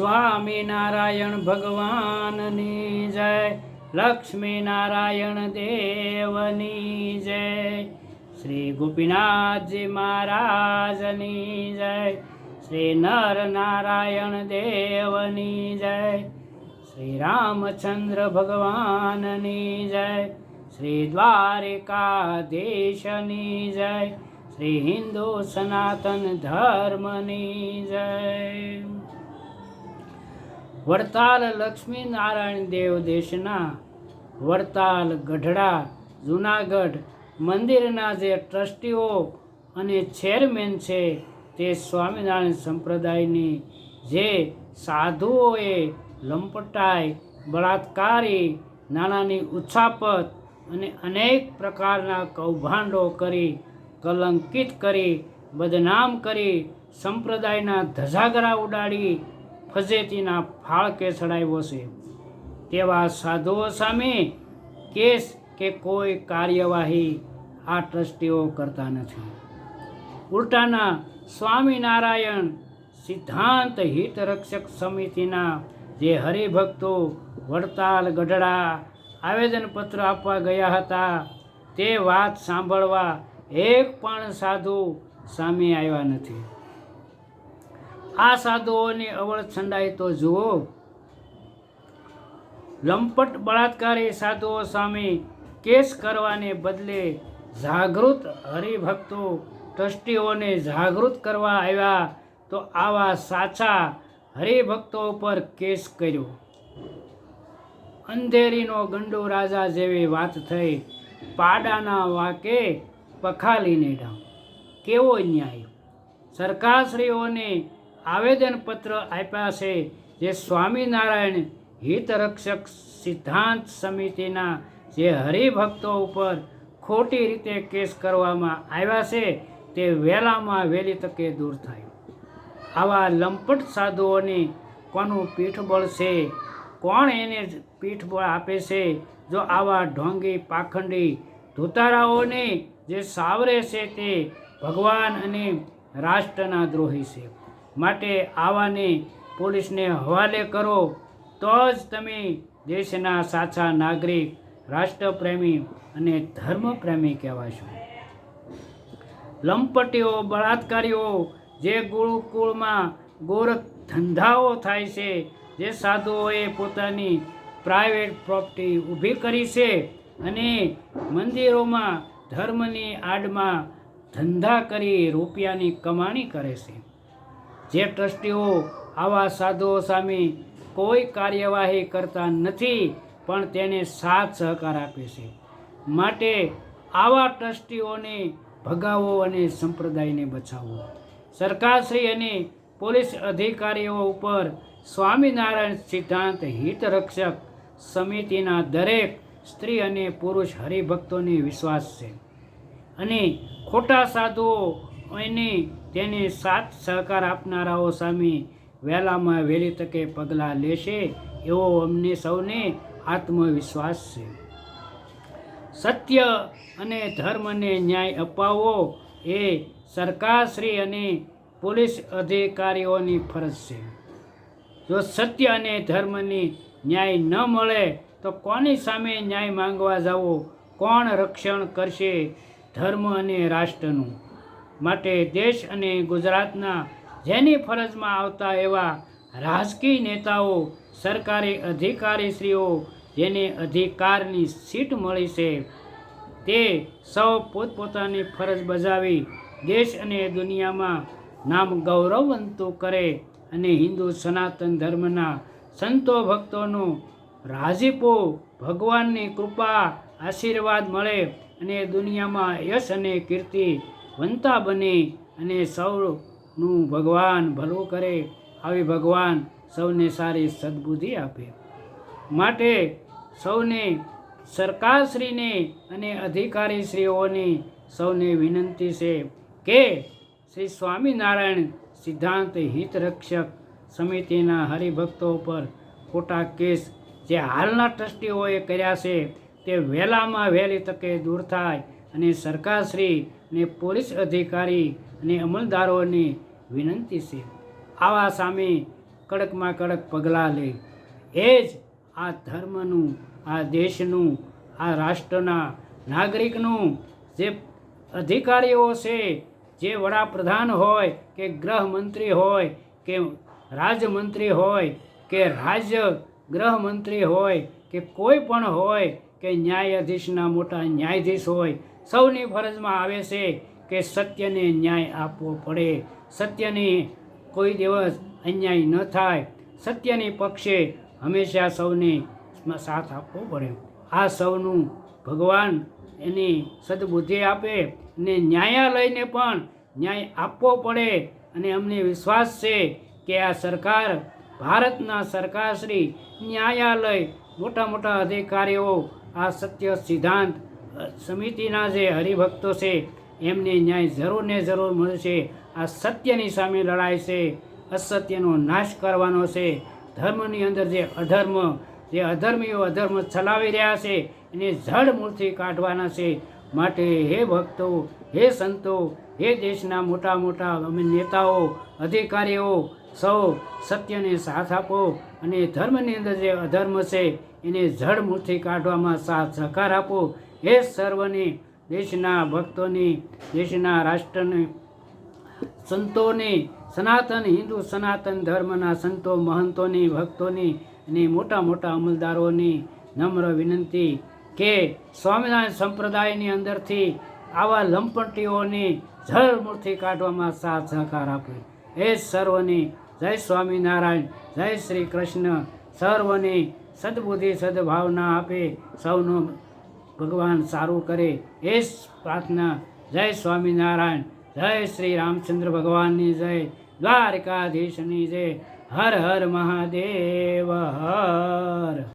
સ્વામિનારાયણ ભગવાનની જય, લક્ષ્મીનારાયણ દેવની જય, શ્રી ગોપીનાથજી મહારાજની જય, શ્રી નરનારાયણ દેવની જય, શ્રી રામચંદ્ર ભગવાનની જય, શ્રી દ્વારિકાધીશની જય, શ્રી હિન્દુ સનાતન ધર્મની જય. વડતાલ લક્ષ્મીનારાયણ દેવ દેશના વડતાલ ગઢડા જૂનાગઢ મંદિરના જે ટ્રસ્ટીઓ અને ચેરમેન છે તે સ્વામિનારાયણ સંપ્રદાયની જે સાધુઓએ લંપટાઈ, બળાત્કારી, નાણાંની ઉછાપત અને અનેક પ્રકારના કૌભાંડો કરી, કલંકિત કરી, બદનામ કરી, સંપ્રદાયના ધજાગરા ઉડાડી ફજેતીના ફાળકે ચડાવ્યો છે તેવા સાધુઓ સામે કેસ કે કોઈ કાર્યવાહી આ ટ્રસ્ટીઓ કરતા નથી. ઉલટાના સ્વામિનારાયણ સિદ્ધાંત હિતરક્ષક સમિતિના જે હરિભક્તો વડતાલ ગઢડા આવેદનપત્ર આપવા ગયા હતા તે વાત સાંભળવા એક પણ સાધુ સામે આવ્યા નથી. આ સાધુઓની અવળ છંડાઈ તો જુઓ. લંપટ બળાત્કારી સાધુઓ સામે કેસ કરવાને બદલે જાગૃત હરિભક્તો ટ્રસ્ટીઓને જાગૃત કરવા આવ્યા તો આવા સાચા હરિભક્તો પર કેસ કર્યો. અંધેરીનો ગંડો રાજા જેવી વાત થઈ. પાડાના વાકે પખાલીને ડામ. કેવો ન્યાય! સરકારશ્રીઓને આવેદનપત્ર આપ્યા છે જે સ્વામિનારાયણ હિતરક્ષક સિદ્ધાંત સમિતિના જે હરિભક્તો ઉપર ખોટી રીતે કેસ કરવામાં આવ્યા છે તે વહેલામાં વહેલી તકે દૂર થાય. આવા લંપટ સાધુઓને કોનું પીઠબળ છે? કોણ એને પીઠબળ આપે છે? જો આવા ઢોંગી પાખંડી ધોતારાઓને જે સાવરે છે તે ભગવાન અને રાષ્ટ્રના દ્રોહી છે. માટે આવાને પોલીસને હવાલે કરો તો જ તમે દેશના સાચા નાગરિક, રાષ્ટ્રપ્રેમી અને ધર્મપ્રેમી કહેવાશો. લંપટીઓ, બળાત્કારીઓ જે ગુરુકુળમાં ગોરખ ધંધાઓ થાય છે, જે સાધુઓએ પોતાની પ્રાઇવેટ પ્રોપર્ટી ઊભી કરી છે અને મંદિરોમાં ધર્મની આડમાં ધંધા કરી રૂપિયાની કમાણી કરે છે. જે ટ્રસ્ટીઓ આવા સાધુઓ સામે કોઈ કાર્યવાહી કરતા નથી પણ તેને સાથ સહકાર આપે છે. માટે આવા ટ્રસ્ટીઓને ભગાવો અને સંપ્રદાયને બચાવો. સરકારશ્રી અને પોલીસ અધિકારીઓ ઉપર સ્વામિનારાયણ સિદ્ધાંત હિતરક્ષક સમિતિના દરેક સ્ત્રી અને પુરુષ હરિભક્તોને વિશ્વાસ છે અને ખોટા સાધુઓ અને તેને સાથ સહકાર આપનારાઓ સામે વહેલામાં વહેલી તકે પગલાં લેશે એવો અમને સૌને આત્મવિશ્વાસ છે. સત્ય અને ધર્મને ન્યાય અપાવવો એ સરકારશ્રી અને પોલીસ અધિકારીઓની ફરજ છે. જો સત્ય અને ધર્મની ન્યાય ન મળે તો કોની સામે ન્યાય માંગવા જાવો? કોણ રક્ષણ કરશે ધર્મ અને રાષ્ટ્રનું? માટે દેશ અને ગુજરાતના જેની ફરજમાં આવતા એવા રાજકીય નેતાઓ, સરકારી અધિકારીશ્રીઓ જેને અધિકારની સીટ મળી છે તે સૌ પોતપોતાની ફરજ બજાવી દેશ અને દુનિયામાં નામ ગૌરવવંતું કરે અને હિન્દુ સનાતન ધર્મના સંતો ભક્તોનો રાજીપો, ભગવાનની કૃપા, આશીર્વાદ મળે અને દુનિયામાં યશ અને કીર્તિ વંતા બને અને સૌનું ભગવાન ભલું કરે આવી ભગવાન સૌને સારી સદબુદ્ધિ આપે. માટે સૌને, સરકારશ્રીને અને અધિકારીશ્રીઓને સૌને વિનંતી છે કે શ્રી સ્વામિનારાયણ સિદ્ધાંત હિતરક્ષક સમિતિના હરિભક્તો પર ખોટા કેસ જે હાલના ટ્રસ્ટીઓએ કર્યા છે તે વહેલામાં વહેલી તકે દૂર થાય અને સરકારશ્રી ને પોલીસ અધિકારી અને અમલદારોને વિનંતી છે આવા સામે કડકમાં કડક પગલાં લે. એ જ આ ધર્મનું, આ દેશનું, આ રાષ્ટ્રના નાગરિકનું જે અધિકારીઓ છે, જે વડાપ્રધાન હોય કે ગૃહમંત્રી હોય કે રાજમંત્રી હોય કે રાજ્ય ગૃહમંત્રી હોય કે કોઈ પણ હોય કે ન્યાયાધીશના મોટા ન્યાયાધીશ હોય, સૌની ફરજમાં આવે છે કે સત્યને ન્યાય આપવો પડે. સત્યની કોઈ દિવસ અન્યાય ન થાય. સત્યની પક્ષે હંમેશા સૌને સાથ આપવો પડે. આ સૌનું ભગવાન એની સદબુદ્ધિ આપે અને ન્યાયાલયને પણ ન્યાય આપવો પડે. અને અમને વિશ્વાસ છે કે આ સરકાર, ભારતના સરકારશ્રી, ન્યાયાલય, મોટા મોટા અધિકારીઓ, આ સત્ય સિદ્ધાંત સમિતિના જે હરિભક્તો છે એમને ન્યાય જરૂર ને જરૂર મળશે. આ સત્યની સામે લડાઈ છે, અસત્યનો નાશ કરવાનો છે. ધર્મની અંદર જે અધર્મીઓ અધર્મ ચલાવી રહ્યા છે એને જડ મૂળથી કાઢવાના છે. માટે હે ભક્તો, હે સંતો, હે દેશના મોટા મોટા અમે નેતાઓ, અધિકારીઓ, સૌ સત્યને સાથ આપો અને ધર્મની અંદર જે અધર્મ છે એને જડ મૂળથી કાઢવામાં સાથ સહકાર આપો. એ સર્વને, દેશના ભક્તોની, દેશના રાષ્ટ્રની, સંતોની, સનાતન હિન્દુ સનાતન ધર્મના સંતો, મહંતોની, ભક્તોની અને મોટા મોટા અમલદારોની નમ્ર વિનંતી કે સ્વામિનારાયણ સંપ્રદાયની અંદરથી આવા લંપટીઓની જળ મૂળથી કાઢવામાં સાથ સહકાર આપે. એ સર્વને જય સ્વામિનારાયણ, જય શ્રી કૃષ્ણ. સર્વને સદબુદ્ધિ સદભાવના આપે, સૌનું ભગવાન સારું કરે એ જ પ્રાર્થના. જય સ્વામિનારાયણ, જય શ્રી રામચંદ્ર ભગવાનની જય, દ્વારકાધીશની જય. હર હર મહાદેવ હર.